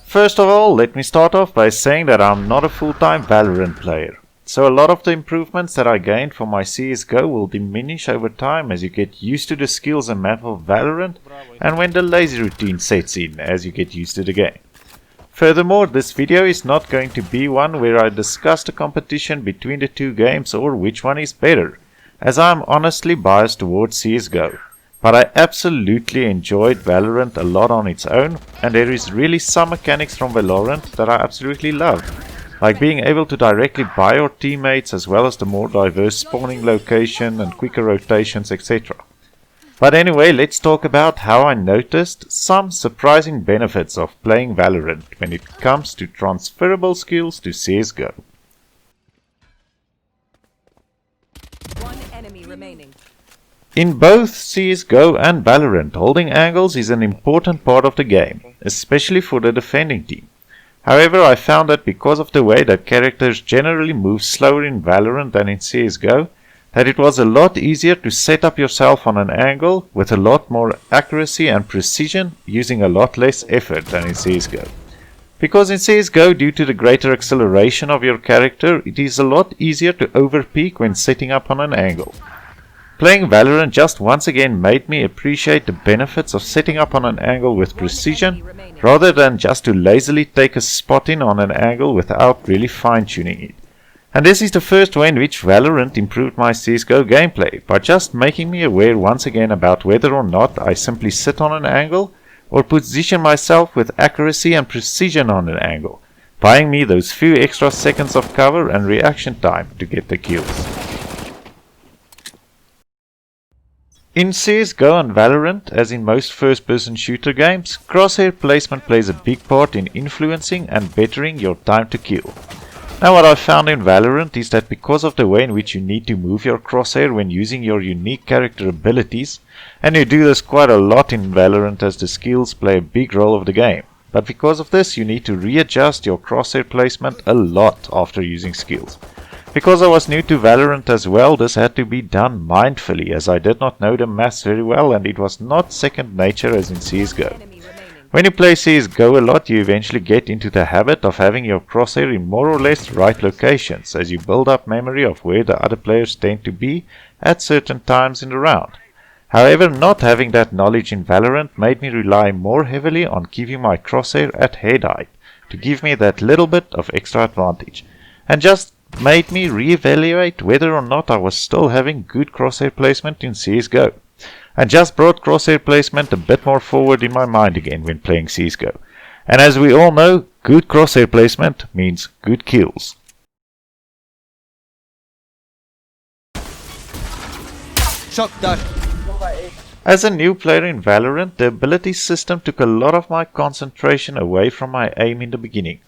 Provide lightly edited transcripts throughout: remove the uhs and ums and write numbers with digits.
First of all, let me start off by saying that I'm not a full-time Valorant player. So a lot of the improvements that I gained from my CSGO will diminish over time as you get used to the skills and map of Valorant and when the lazy routine sets in as you get used to the game. Furthermore, this video is not going to be one where I discuss the competition between the two games or which one is better, as I am honestly biased towards CSGO. But I absolutely enjoyed Valorant a lot on its own, and there is really some mechanics from Valorant that I absolutely love. Like being able to directly buy your teammates as well as the more diverse spawning location and quicker rotations, etc. But anyway, let's talk about how I noticed some surprising benefits of playing Valorant when it comes to transferable skills to CSGO. One enemy remaining. In both CSGO and Valorant, holding angles is an important part of the game, especially for the defending team. However, I found that because of the way that characters generally move slower in Valorant than in CSGO, that it was a lot easier to set up yourself on an angle with a lot more accuracy and precision using a lot less effort than in CSGO. Because in CSGO, due to the greater acceleration of your character, it is a lot easier to overpeak when setting up on an angle. Playing Valorant just once again made me appreciate the benefits of setting up on an angle with precision, rather than just to lazily take a spot in on an angle without really fine-tuning it. And this is the first way in which Valorant improved my CSGO gameplay, by just making me aware once again about whether or not I simply sit on an angle, or position myself with accuracy and precision on an angle, buying me those few extra seconds of cover and reaction time to get the kills. In CSGO and Valorant, as in most first-person shooter games, crosshair placement plays a big part in influencing and bettering your time to kill. Now what I found in Valorant is that because of the way in which you need to move your crosshair when using your unique character abilities, and you do this quite a lot in Valorant as the skills play a big role of the game, but because of this you need to readjust your crosshair placement a lot after using skills. Because I was new to Valorant as well, this had to be done mindfully as I did not know the maths very well and it was not second nature as in CSGO. When you play CSGO a lot, you eventually get into the habit of having your crosshair in more or less right locations as you build up memory of where the other players tend to be at certain times in the round. However, not having that knowledge in Valorant made me rely more heavily on keeping my crosshair at head height to give me that little bit of extra advantage, and just made me reevaluate whether or not I was still having good crosshair placement in CSGO. And just brought crosshair placement a bit more forward in my mind again when playing CSGO. And as we all know, good crosshair placement means good kills. Shock dart. As a new player in Valorant, the ability system took a lot of my concentration away from my aim in the beginning.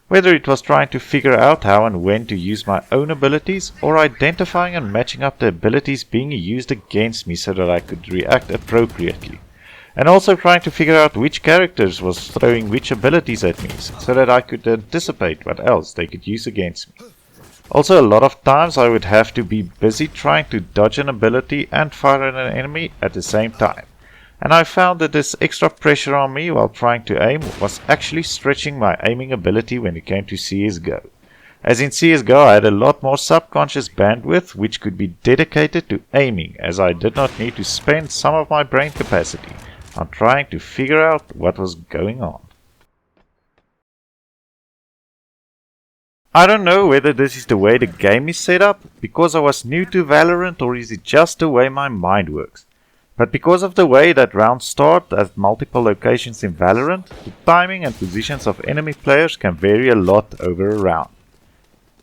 Whether it was trying to figure out how and when to use my own abilities, or identifying and matching up the abilities being used against me so that I could react appropriately. And also trying to figure out which characters was throwing which abilities at me, so that I could anticipate what else they could use against me. Also a lot of times I would have to be busy trying to dodge an ability and fire at an enemy at the same time. And I found that this extra pressure on me while trying to aim was actually stretching my aiming ability when it came to CSGO. As in CSGO I had a lot more subconscious bandwidth which could be dedicated to aiming, as I did not need to spend some of my brain capacity on trying to figure out what was going on. I don't know whether this is the way the game is set up because I was new to Valorant, or is it just the way my mind works. But because of the way that rounds start at multiple locations in Valorant, the timing and positions of enemy players can vary a lot over a round.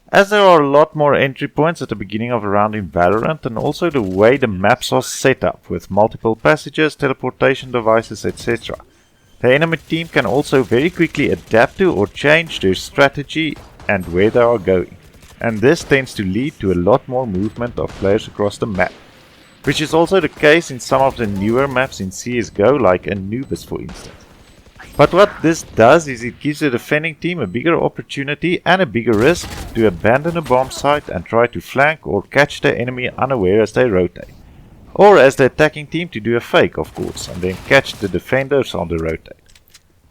As there are a lot more entry points at the beginning of a round in Valorant, and also the way the maps are set up with multiple passages, teleportation devices, etc. The enemy team can also very quickly adapt to or change their strategy and where they are going. And this tends to lead to a lot more movement of players across the map. Which is also the case in some of the newer maps in CSGO, like Anubis for instance. But what this does is it gives the defending team a bigger opportunity and a bigger risk to abandon a bomb site and try to flank or catch the enemy unaware as they rotate. Or as the attacking team to do a fake, of course, and then catch the defenders on the rotate.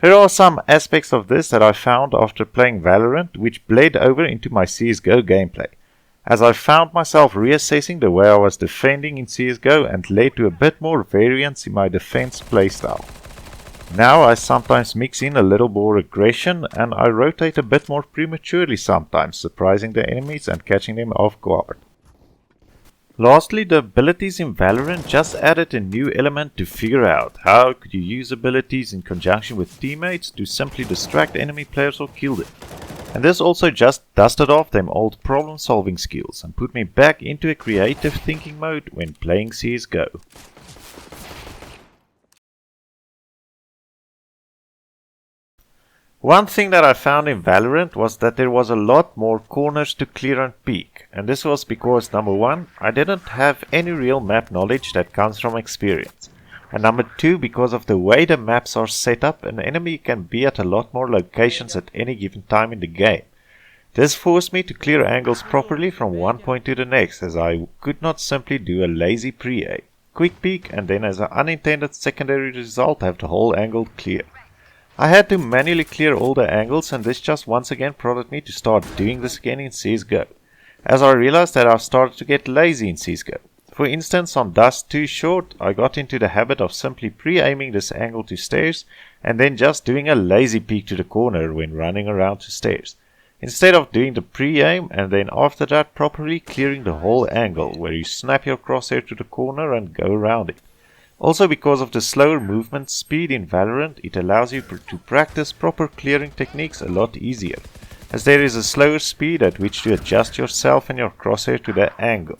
There are some aspects of this that I found after playing Valorant which bled over into my CSGO gameplay, as I found myself reassessing the way I was defending in CSGO and led to a bit more variance in my defense playstyle. Now I sometimes mix in a little more aggression and I rotate a bit more prematurely sometimes, surprising the enemies and catching them off guard. Lastly, the abilities in Valorant just added a new element to figure out. How could you use abilities in conjunction with teammates to simply distract enemy players or kill them? And this also just dusted off them old problem solving skills and put me back into a creative thinking mode when playing CSGO. One thing that I found in Valorant was that there was a lot more corners to clear and peek, and this was because number one, I didn't have any real map knowledge that comes from experience, and number two, because of the way the maps are set up, an enemy can be at a lot more locations at any given time in the game. This forced me to clear angles properly from one point to the next, as I could not simply do a lazy pre-A, quick peek, and then as an unintended secondary result have the whole angle clear. I had to manually clear all the angles, and this just once again prodded me to start doing this again in CSGO, as I realized that I've started to get lazy in CSGO. For instance, on Dust 2 Short, I got into the habit of simply pre-aiming this angle to stairs and then just doing a lazy peek to the corner when running around to stairs, instead of doing the pre-aim and then after that properly clearing the whole angle where you snap your crosshair to the corner and go around it. Also, because of the slower movement speed in Valorant, it allows you to practice proper clearing techniques a lot easier, as there is a slower speed at which to adjust yourself and your crosshair to the angle.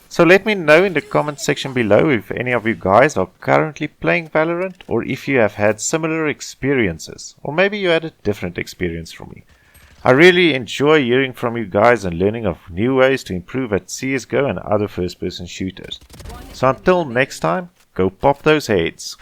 So let me know in the comment section below if any of you guys are currently playing Valorant, or if you have had similar experiences, or maybe you had a different experience from me. I really enjoy hearing from you guys and learning of new ways to improve at CSGO and other first-person shooters. So until next time, go pop those heads.